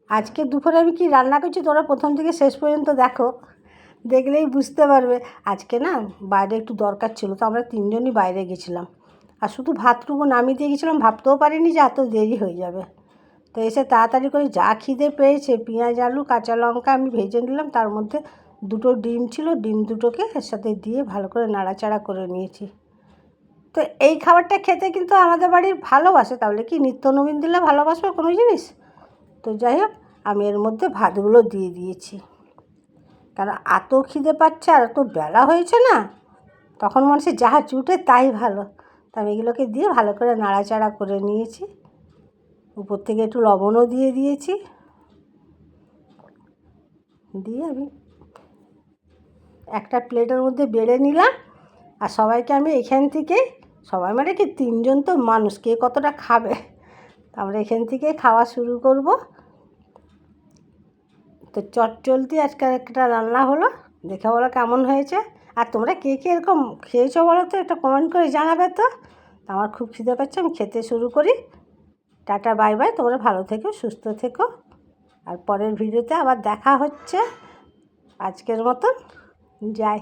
আজকে দুপুরে আমি কি রান্না করছি তোরা প্রথম থেকে শেষ পর্যন্ত দেখো, দেখলেই বুঝতে পারবে। আজকে না বাইরে একটু দরকার ছিল, তো আমরা তিনজনই বাইরে গেছিলাম। আর শুধু ভাতটুকু নামিয়ে দিয়ে গেছিলাম, ভাবতেও পারিনি যে এত দেরি হয়ে যাবে। তো এসে তাড়াতাড়ি করে যা খিদে পেয়েছে, পেঁয়াজ আলু কাঁচা লঙ্কা আমি ভেজে নিলাম, তার মধ্যে দুটো ডিম ছিল, ডিম দুটোকে এর সাথে দিয়ে ভালো করে নাড়াচাড়া করে নিয়েছি। তো এই খাবারটা খেতে কিন্তু আমাদের বাড়ির ভালোবাসে, তাহলে কি নিত্য নবীন দিলে ভালোবাসবে কোনো জিনিস? তো যাই হোক, আমি এর মধ্যে ভাতগুলো দিয়ে দিয়েছি, কারণ এত খিদে পাচ্ছে আর এত বেলা হয়েছে না, তখন মানুষের যাহা জুটে তাই ভালো। তা আমি এগুলোকে দিয়ে ভালো করে নাড়াচাড়া করে নিয়েছি, উপর থেকে একটু লবণও দিয়ে দিয়েছি। দিয়ে আমি একটা প্লেটের মধ্যে বেড়ে নিলাম, আর সবাইকে আমি এখান থেকে, সবাই মানে কি তিনজন তো মানুষ, কে কতটা খাবে, আমরা এখান থেকে খাওয়া শুরু করব। তো চটজলদি আজকে একটা রান্না হলো, দেখে বলো কেমন হয়েছে। আর তোমরা কে কে এরকম খেয়েছো বলো তো, একটা কমেন্ট করে জানাবে তো। আমার খুব খিদে পাচ্ছে, আমি খেতে শুরু করি। টাটা বাই বাই, তোমরা ভালো থেকো, সুস্থ থেকো, আর পরের ভিডিওতে আবার দেখা হচ্ছে। আজকের মতন যাই।